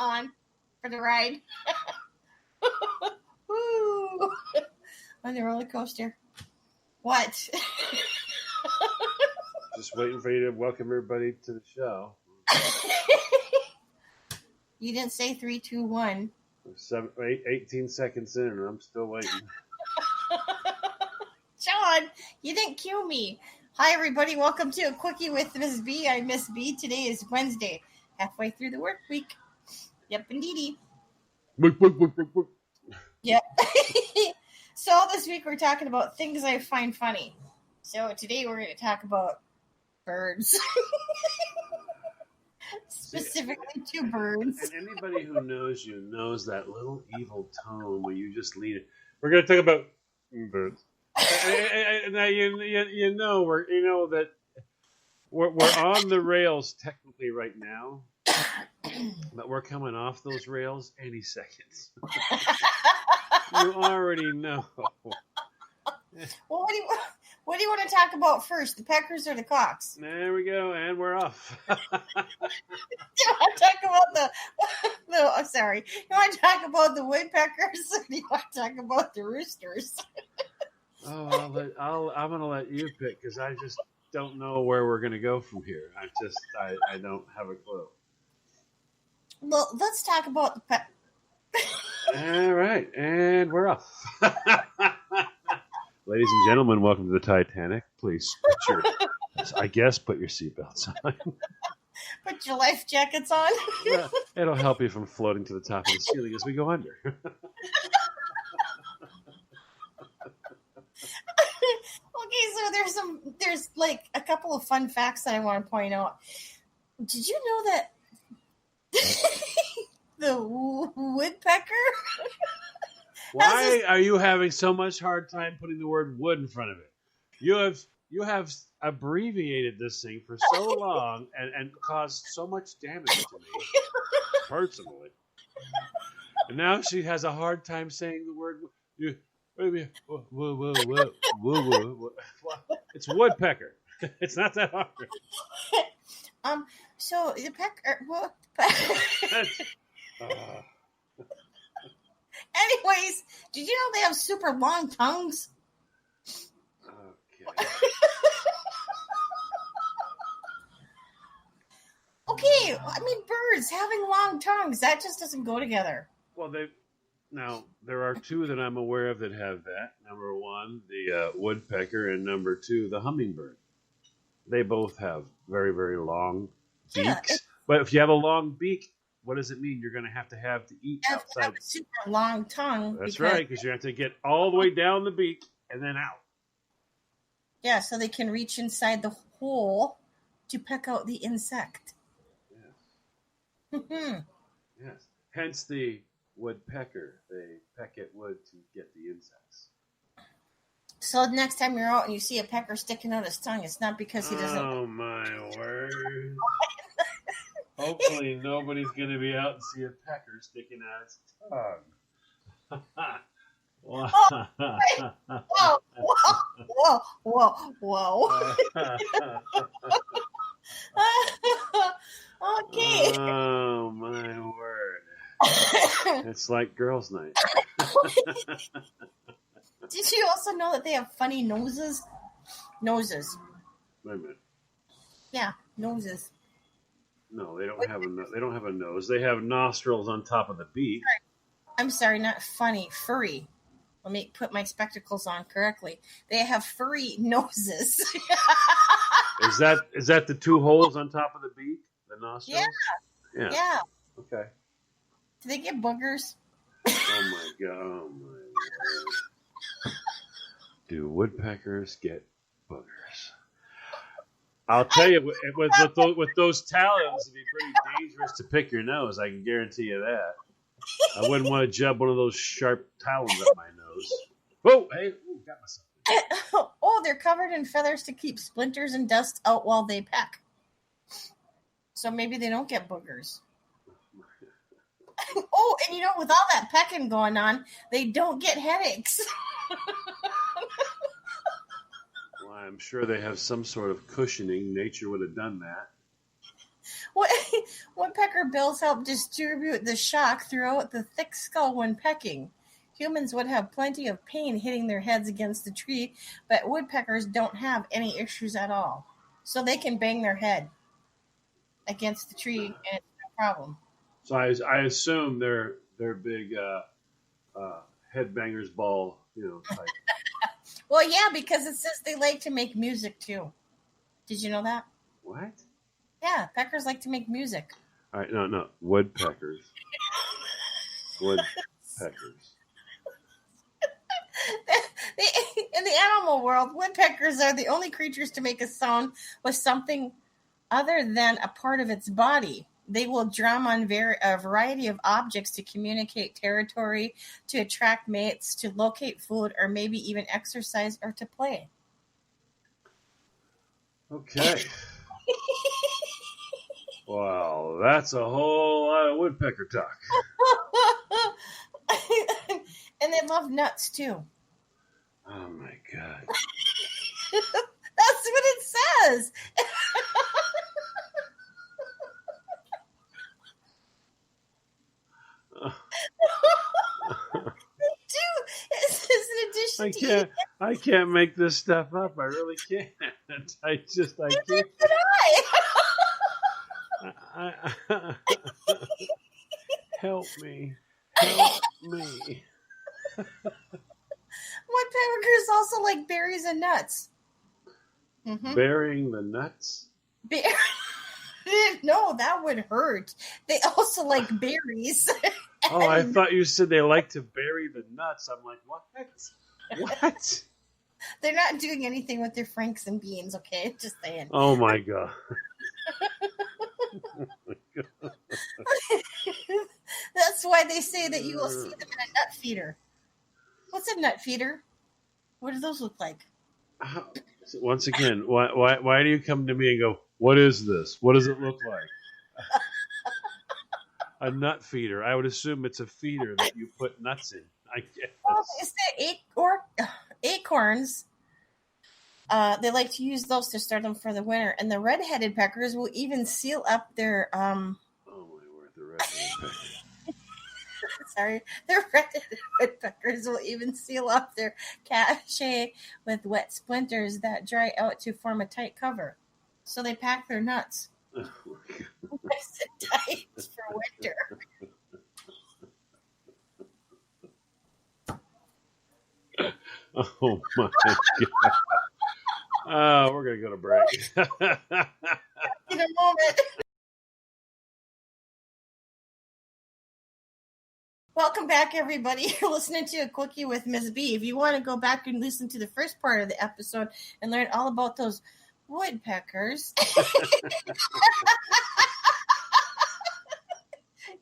on for the ride. Woo! On the roller coaster. What? Just waiting for you to welcome everybody to the show. You didn't say 3, 2, 1. 18 seconds in, and I'm still waiting. John, you didn't cue me. Hi, everybody. Welcome to A Quickie with Miss B. I'm Miss B. Today is Wednesday, halfway through the work week. Yep, indeedy. Yep. So this week we're talking about things I find funny. So today we're going to talk about birds. Specifically two birds. And anybody who knows you knows that little evil tone where you just lead it. We're going to talk about birds. Now you know that we're on the rails technically right now, but we're coming off those rails any second. You already know. Well, what do you want to talk about first, the peckers or the cocks? There we go, and we're off. You want to talk about I'm sorry. You want to talk about the woodpeckers, or do you want to talk about the roosters? Oh, I'm going to let you pick because I just don't know where we're going to go from here. I don't have a clue. Well, let's talk about the peck. All right, and we're off. Ladies and gentlemen, welcome to the Titanic. Please put your seatbelts on. Put your life jackets on. Well, it'll help you from floating to the top of the ceiling as we go under. Okay, so there's like a couple of fun facts that I want to point out. Did you know that the woodpecker? Why are you having so much hard time putting the word wood in front of it? You have abbreviated this thing for so long and caused so much damage to me personally. And now she has a hard time saying the word. Whoa. It's woodpecker. It's not that hard. So the pecker. Anyways, did you know they have super long tongues? Okay. Okay, I mean birds having long tongues, that just doesn't go together. Well, now there are two that I'm aware of that have that. Number one, the woodpecker, and number two, the hummingbird. They both have very, very long beaks. But if you have a long beak, what does it mean? You're going to have to eat outside. Have a super long tongue. That's right, because you have to get all the way down the beak and then out. Yeah, so they can reach inside the hole to peck out the insect. Yes. Yes. Hence the woodpecker. They peck at wood to get the insects. So next time you're out and you see a pecker sticking out his tongue, it's not because he doesn't. Oh my word! Hopefully nobody's going to be out and see a pecker sticking out its tongue. Whoa. Okay. Oh my word! It's like girls' night. Did you also know that they have funny noses? Noses. Wait a minute. Yeah, noses. No, they don't have a nose. They have nostrils on top of the beak. I'm sorry, not funny. Furry. Let me put my spectacles on correctly. They have furry noses. Is that the two holes on top of the beak? The nostrils? Yeah. Okay. Do they get boogers? Oh my god. Do woodpeckers get boogers? I'll tell you, with those talons, it'd be pretty dangerous to pick your nose. I can guarantee you that. I wouldn't want to jab one of those sharp talons up my nose. Oh, hey, got myself. Oh, they're covered in feathers to keep splinters and dust out while they peck. So maybe they don't get boogers. Oh, and you know, with all that pecking going on, they don't get headaches. Well, I'm sure they have some sort of cushioning. Nature would have done that. What woodpecker bills help distribute the shock throughout the thick skull when pecking. Humans would have plenty of pain hitting their heads against the tree, but woodpeckers don't have any issues at all. So they can bang their head against the tree and it's no problem. So I assume they're big headbangers ball, type. Well, yeah, because it says they like to make music too. Did you know that? What? Yeah, peckers like to make music. All right, no, woodpeckers. Woodpeckers. In the animal world, woodpeckers are the only creatures to make a sound with something other than a part of its body. They will drum on a variety of objects to communicate territory, to attract mates, to locate food, or maybe even exercise or to play. Okay. Wow, that's a whole lot of woodpecker talk. And they love nuts too. Oh my God. That's what it says. It's in addition I can't make this stuff up. I really can't. I can't. Help me. Woodpeckers also like berries and nuts. Mm-hmm. Burying the nuts? No, that would hurt. They also like berries. Oh, I thought you said they like to bury the nuts. I'm like, what? What? They're not doing anything with their franks and beans, okay? Just saying. Oh my God. That's why they say that you will see them in a nut feeder. What's a nut feeder? What do those look like? Once again, why do you come to me and go, what is this? What does it look like? A nut feeder. I would assume it's a feeder that you put nuts in. I guess. Well, it's the acorns. They like to use those to store them for the winter. And the red-headed peckers will even seal up their Oh my word, the red-headed peckers. Sorry, the red-headed woodpeckers will even seal up their cache with wet splinters that dry out to form a tight cover. So they pack their nuts. Oh my God. Nice and tight for winter. Oh my God. Oh, we're gonna go to break. In a moment. Welcome back, everybody. You're listening to A Quickie with Ms. B. If you want to go back and listen to the first part of the episode and learn all about those woodpeckers,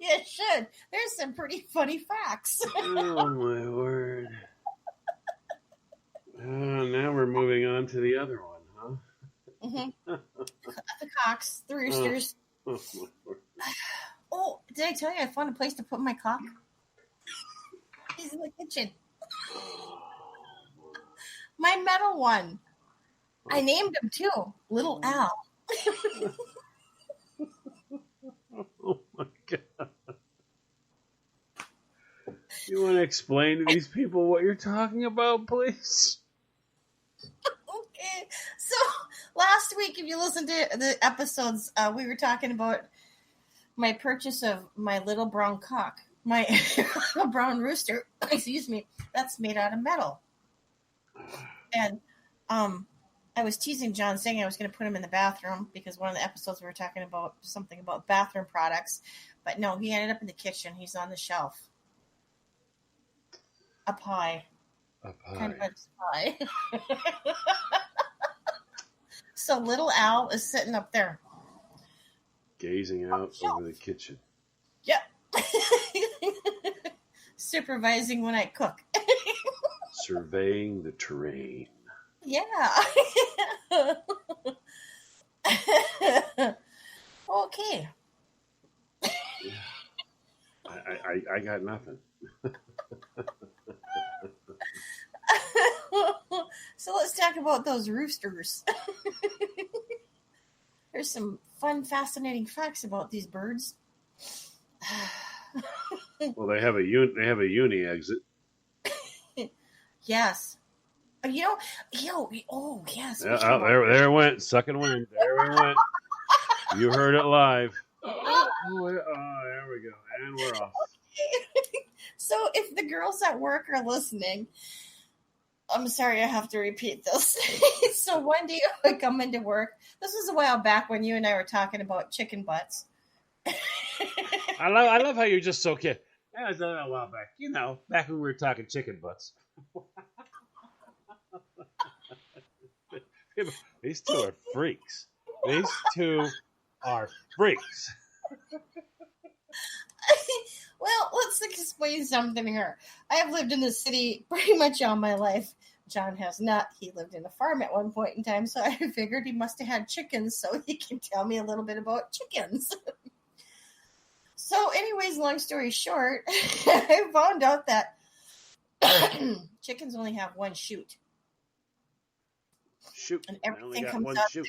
you should. There's some pretty funny facts. Oh my word. Now we're moving on to the other one, huh? Mm-hmm. The cocks, the roosters. Oh my word. Oh, did I tell you I found a place to put my cock? He's in the kitchen. My metal one. I named him too. Little Al. Oh my God. You want to explain to these people what you're talking about, please? Okay. So last week, if you listened to the episodes, we were talking about my purchase of my little brown cock. My little brown rooster, excuse me, that's made out of metal. And I was teasing John saying I was going to put him in the bathroom because one of the episodes we were talking about something about bathroom products. But no, he ended up in the kitchen. He's on the shelf. Up high. Kind of high. So little Al is sitting up there. Gazing out over the kitchen. Yep. Supervising when I cook. Surveying the terrain. Yeah. Okay. Yeah. I got nothing. So let's talk about those roosters. There's some fun, fascinating facts about these birds. Well, they have a uni exit. Yes. Oh, yes. Yeah, there it went, sucking wind. There we went. You heard it live. Oh, there we go, and we're off. So if the girls at work are listening, I'm sorry I have to repeat this. So one day I come into work. This was a while back when you and I were talking about chicken butts. I love how you're just so kid. That was a while back. Back when we were talking chicken butts. These two are freaks. These two are freaks. Well, let's explain something here. I have lived in the city pretty much all my life. John has not. He lived in a farm at one point in time, so I figured he must have had chickens, so he can tell me a little bit about chickens. So anyways, long story short, I found out that chickens only have one chute. Shoot. And everything comes out. Shoot.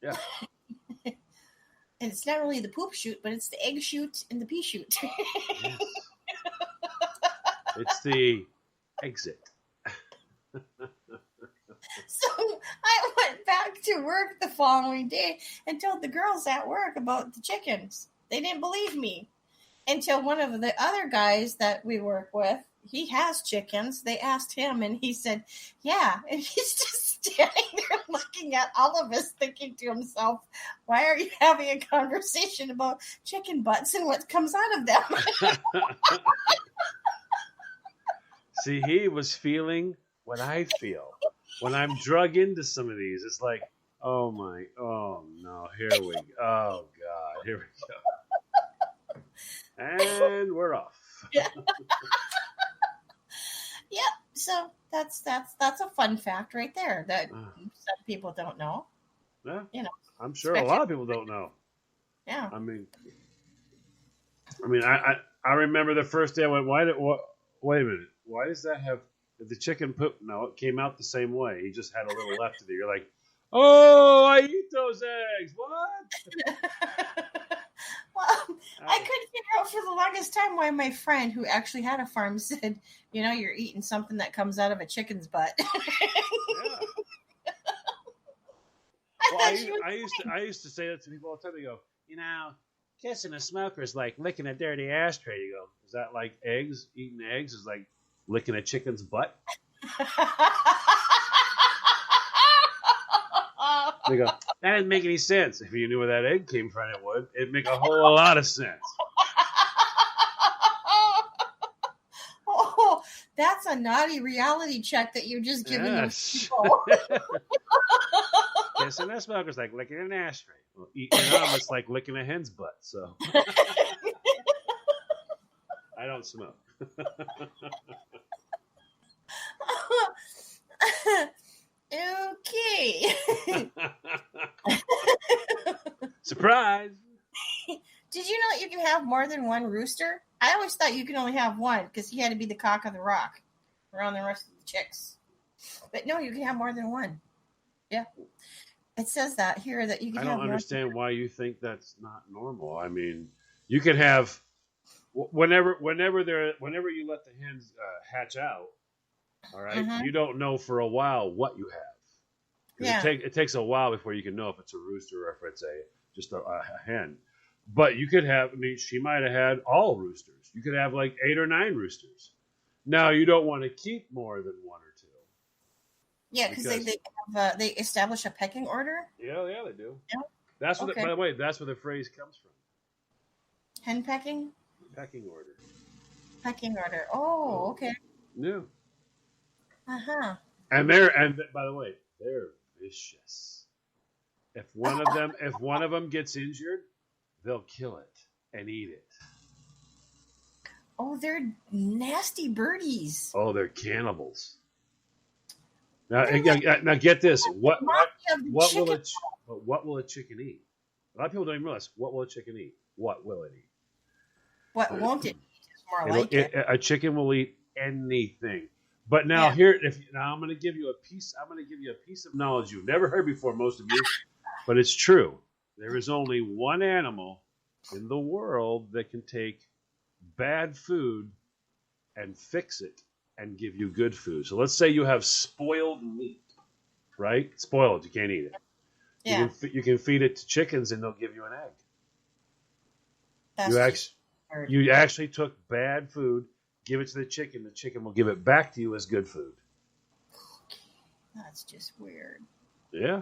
Yeah. And it's not really the poop chute, but it's the egg chute and the pea chute. Yes. It's the exit. So I went back to work the following day and told the girls at work about the chickens. They didn't believe me until one of the other guys that we work with, he has chickens. They asked him and he said, yeah. And he's just standing there looking at all of us thinking to himself, why are you having a conversation about chicken butts and what comes out of them? See, he was feeling what I feel when I'm drug into some of these. It's like, oh no, here we go. Oh God, here we go. And we're off. Yeah. Yep. So that's a fun fact right there that some people don't know. Yeah. I'm sure especially a lot of people don't know. Yeah. I mean, I remember the first day I went, wait a minute. Why does that have the chicken poop? No, it came out the same way. He just had a little left of it. You're like, oh, I eat those eggs. What? Well, I couldn't figure out for the longest time why my friend who actually had a farm said, you're eating something that comes out of a chicken's butt. Yeah. I used to say that to people all the time. They go, kissing a smoker is like licking a dirty ashtray. You go, is that like eggs? Eating eggs is like licking a chicken's butt? They go, that didn't make any sense. If you knew where that egg came from, it would. It'd make a whole lot of sense. Oh, that's a naughty reality check that you're just giving those people. Kissing a smoker's like licking an ashtray. Well, eating an omelet's like licking a hen's butt. So I don't smoke. Okay. Surprise. Did you know you can have more than one rooster? I always thought you could only have one because he had to be the cock of the rock around the rest of the chicks. But no, you can have more than one. Yeah. It says that here that you can have more. I don't understand why you think that's not normal. I mean, you can have whenever you let the hens hatch out, all right, you don't know for a while what you have. Yeah. It takes a while before you can know if it's a rooster or if it's just a hen. But you could have, she might have had all roosters. You could have like 8 or 9 roosters. Now, you don't want to keep more than 1 or 2. Yeah, because they establish a pecking order. Yeah, they do. Yeah. That's what. By the way, that's where the phrase comes from. Hen pecking. Pecking order. Pecking order. Oh, okay. Yeah. And by the way, they're vicious. If one of them gets injured, they'll kill it and eat it. Oh, they're nasty birdies. Oh, they're cannibals. Now get this. What will a chicken eat? A lot of people don't even realize, what will a chicken eat? What will it eat? What won't it eat? It's more like it. A chicken will eat anything. But now I'm going to give you a piece. I'm going to give you a piece of knowledge you've never heard before, most of you, but it's true. there is only one animal in the world that can take bad food and fix it and give you good food. So let's say you have spoiled meat, right? Spoiled, you can't eat it. Yeah. You can feed it to chickens and they'll give you an egg. That's You actually took bad food, give it to the chicken will give it back to you as good food. That's just weird. Yeah.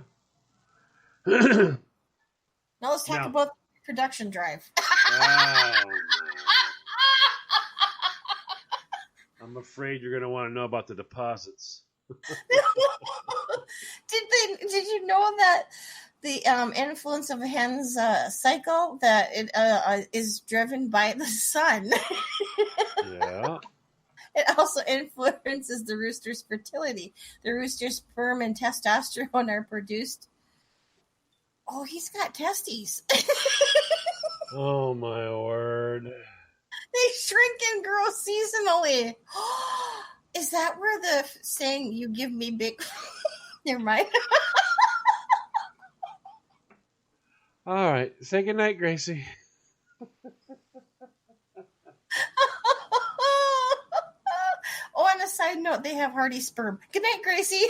Now let's talk about the production drive. Oh, I'm afraid you're going to want to know about the deposits. Did you know that the influence of a hen's cycle that it is driven by the sun? Yeah. It also influences the rooster's fertility. The rooster's sperm and testosterone are produced. Oh, he's got testes. Oh, my word. They shrink and grow seasonally. Is that where the saying, you give me big... Never mind. All right. Say goodnight, Gracie. Oh, on a side note, they have hardy sperm. Good night, Gracie.